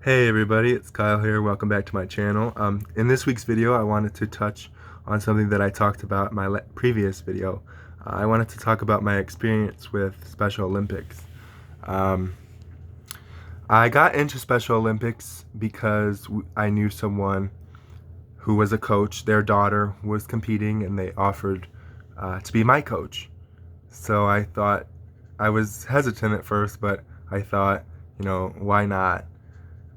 Hey everybody, it's Kyle here. Welcome back to my channel. In this week's video, I wanted to touch on something that I talked about in my previous video. I wanted to talk about my experience with Special Olympics. Um, I got into Special Olympics because I knew someone who was a coach. Their daughter was competing and they offered to be my coach. So I thought, I was hesitant at first, but I thought, why not?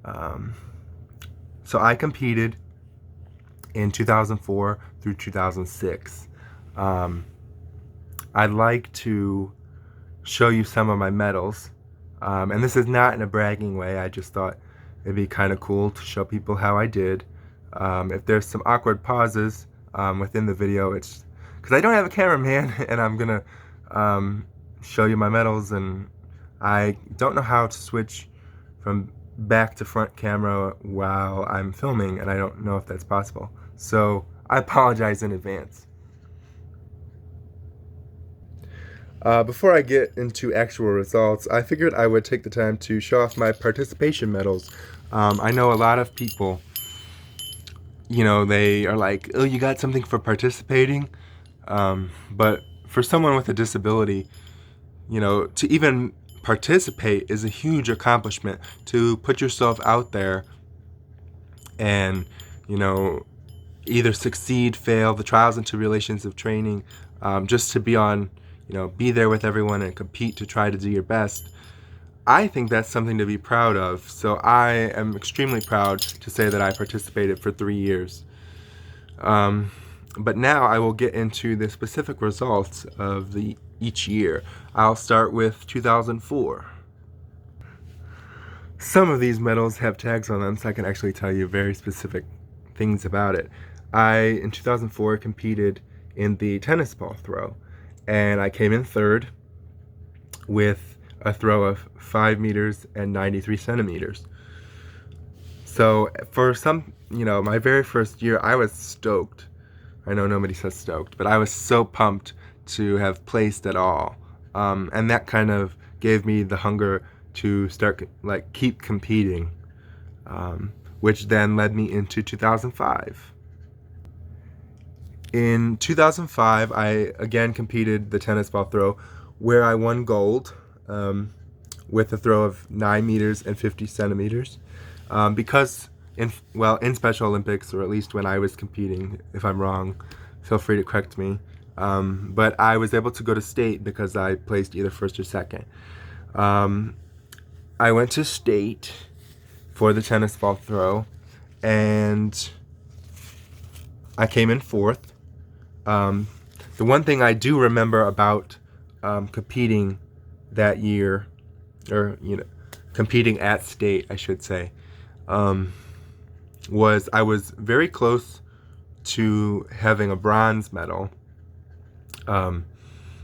Um, so I competed in 2004 through 2006. Um, I'd like to show you some of my medals. And this is not in a bragging way. I just thought it'd be kind of cool to show people how I did. If there's some awkward pauses within the video, it's because I don't have a cameraman and I'm gonna show you my medals, and I don't know how to switch from back to front camera while I'm filming, and I don't know if that's possible. So I apologize in advance. Before I get into actual results, I figured I would take the time to show off my participation medals. I know a lot of people, they are like, oh, you got something for participating? But for someone with a disability, to even participate is a huge accomplishment. To put yourself out there and, either succeed, fail, the trials and tribulations of training, just to be on, be there with everyone and compete to try to do your best. I think that's something to be proud of. So I am extremely proud to say that I participated for 3 years. But now I will get into the specific results of each year. I'll start with 2004. Some of these medals have tags on them, so I can actually tell you very specific things about it. In 2004, competed in the tennis ball throw, and I came in third with a throw of 5 meters and 93 centimeters. So for my very first year, I was stoked. I know nobody says stoked, but I was so pumped to have placed at all. And that kind of gave me the hunger to start, keep competing, which then led me into 2005. In 2005, I again competed the tennis ball throw, where I won gold with a throw of 9 meters and 50 centimeters. Because in Special Olympics, or at least when I was competing, if I'm wrong, feel free to correct me. But I was able to go to state because I placed either first or second. I went to state for the tennis ball throw, and I came in fourth. The one thing I do remember about competing that year, or competing at state, I should say, was I was very close to having a bronze medal,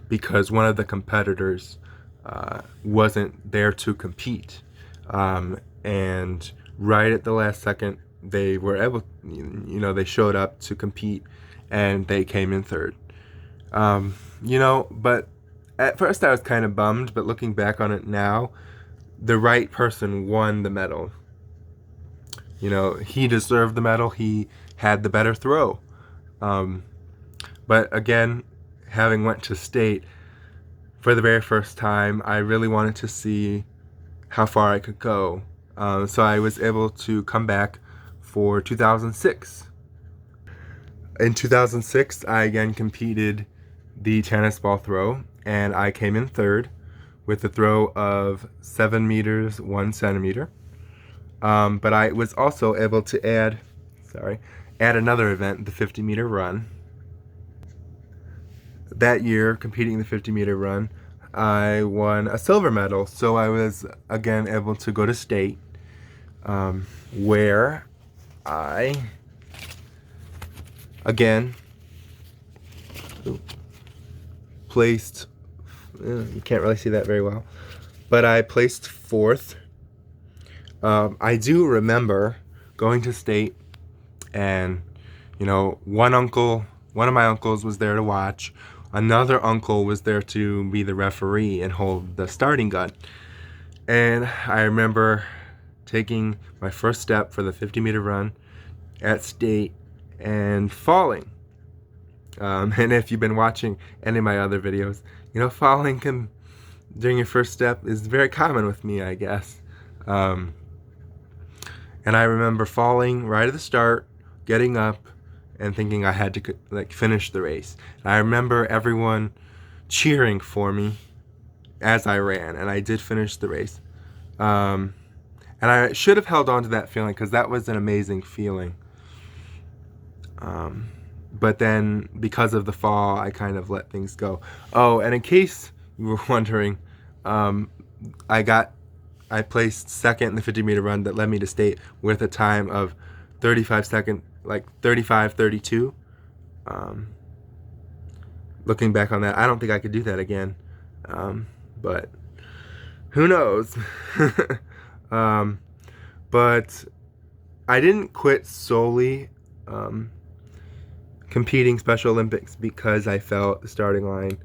because one of the competitors wasn't there to compete, and right at the last second they were able, they showed up to compete and they came in third. But at first I was kind of bummed, but looking back on it now, the right person won the medal. He deserved the medal. He had the better throw. But again, having went to state for the very first time, I really wanted to see how far I could go. So I was able to come back for 2006. In 2006, I again competed the tennis ball throw, and I came in third with a throw of 7 meters, 1 centimeter. But I was also able to add another event, the 50-meter run. That year, competing the 50-meter run, I won a silver medal, so I was again able to go to state, where I again placed, you can't really see that very well, but I placed fourth. I do remember going to state, and one of my uncles was there to watch. Another uncle was there to be the referee and hold the starting gun. And I remember taking my first step for the 50-meter run at state and falling. And if you've been watching any of my other videos, falling during your first step is very common with me, I guess. And I remember falling right at the start, getting up, and thinking I had to finish the race. And I remember everyone cheering for me as I ran, and I did finish the race. And I should have held on to that feeling, because that was an amazing feeling. But then, because of the fall, I kind of let things go. Oh, and in case you were wondering, I placed second in the 50-meter run that led me to state with a time of 35:32. Looking back on that, I don't think I could do that again. But who knows? But I didn't quit solely competing Special Olympics because I fell at the starting line.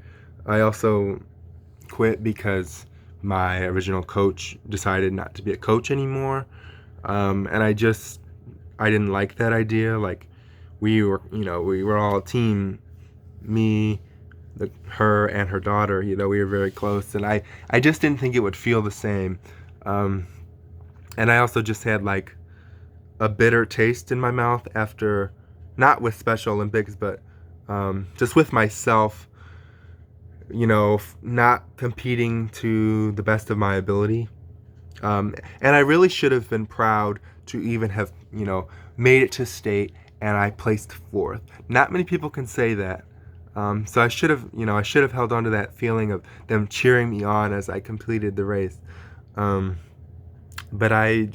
I also quit because my original coach decided not to be a coach anymore. And I didn't like that idea. We were all a team, me, her and her daughter, we were very close, and I just didn't think it would feel the same. And I also just had a bitter taste in my mouth after, not with Special Olympics, but just with myself, not competing to the best of my ability. And I really should have been proud to even have, made it to state, and I placed 4th. Not many people can say that. So I should have held on to that feeling of them cheering me on as I completed the race. But I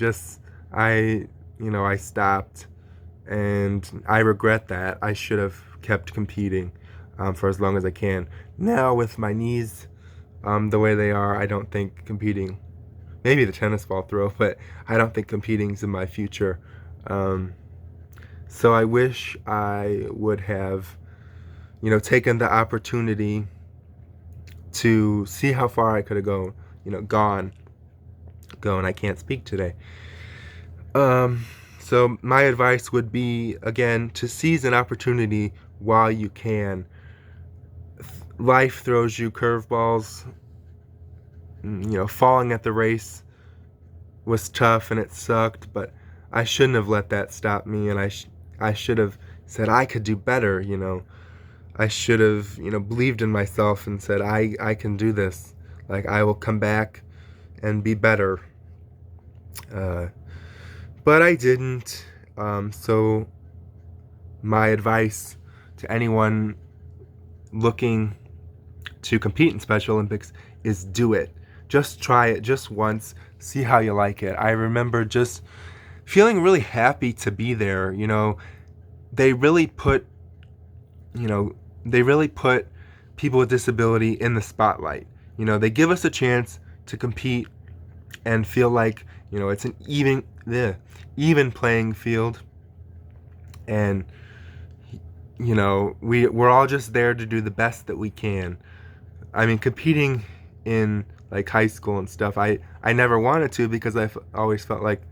stopped, and I regret that. I should have kept competing for as long as I can. Now, with my knees the way they are, I don't think competing, maybe the tennis ball throw, but I don't think competing's in my future. So I wish I would have, taken the opportunity to see how far I could have gone, and I can't speak today. So my advice would be, again, to seize an opportunity while you can. Life throws you curveballs. Falling at the race was tough and it sucked, but I shouldn't have let that stop me, and I should have said I could do better. I should have believed in myself and said I can do this. I will come back and be better. But I didn't. So my advice to anyone looking to compete in Special Olympics is do it. Just try it just once. See how you like it. I remember just feeling really happy to be there. They really put people with disability in the spotlight. They give us a chance to compete and feel like, it's an even playing field. And, we're all just there to do the best that we can. I mean, competing in high school and stuff, I never wanted to, because I've always felt like,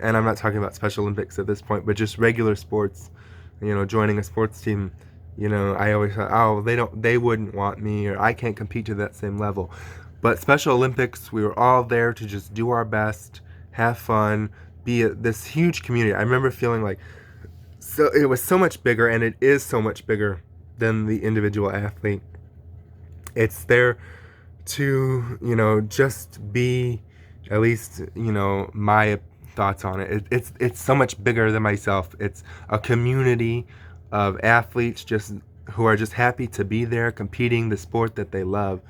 and I'm not talking about Special Olympics at this point, but just regular sports, joining a sports team, I always thought, oh, they wouldn't want me, or I can't compete to that same level. But Special Olympics, we were all there to just do our best, have fun, be this huge community. I remember feeling so it was so much bigger, and it is so much bigger than the individual athlete. It's there to, just be, at least, my thoughts on it. It's so much bigger than myself. It's a community of athletes who are just happy to be there, competing the sport that they love.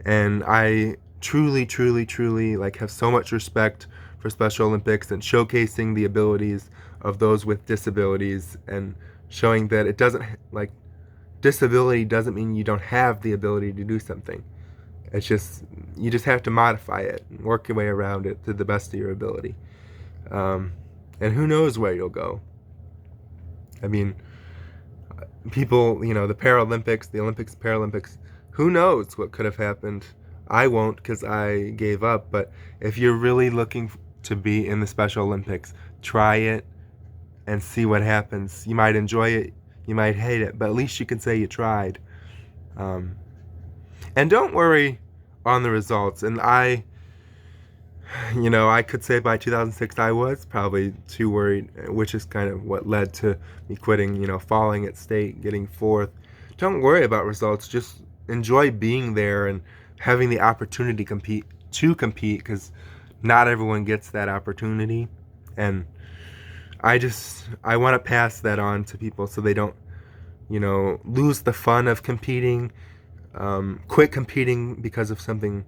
And I truly have so much respect for Special Olympics and showcasing the abilities of those with disabilities, and showing that it doesn't, disability doesn't mean you don't have the ability to do something. It's just, you just have to modify it and work your way around it to the best of your ability. And who knows where you'll go. I mean, people, the Paralympics, the Olympics, Paralympics, who knows what could have happened. I won't because I gave up, but if you're really looking to be in the Special Olympics, try it and see what happens. You might enjoy it, you might hate it, but at least you can say you tried. And don't worry on the results. And I could say by 2006 I was probably too worried, which is kind of what led to me quitting, falling at state, getting fourth. Don't worry about results. Just enjoy being there and having the opportunity to compete, because not everyone gets that opportunity. And I want to pass that on to people so they don't, lose the fun of competing, quit competing because of something,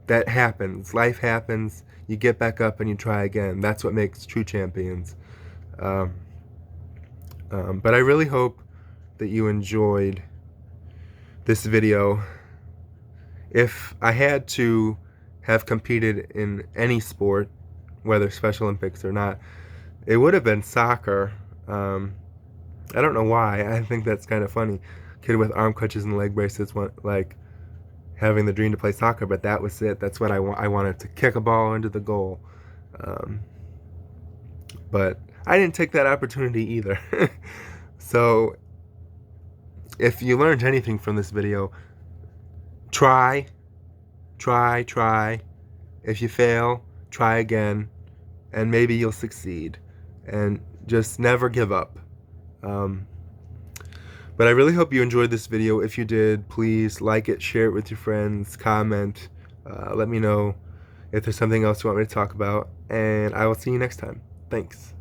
that happens. Life happens. You get back up and you try again. That's what makes true champions. But I really hope that you enjoyed this video. If I had to have competed in any sport, whether Special Olympics or not, it would have been soccer. I don't know why. I think that's kind of funny. Kid with arm crutches and leg braces, having the dream to play soccer, but that was it. That's what I wanted to kick a ball into the goal. But I didn't take that opportunity either. So if you learned anything from this video, try. If you fail, try again, and maybe you'll succeed. And just never give up. But I really hope you enjoyed this video. If you did, please like it, share it with your friends, comment, let me know if there's something else you want me to talk about, and I will see you next time. Thanks.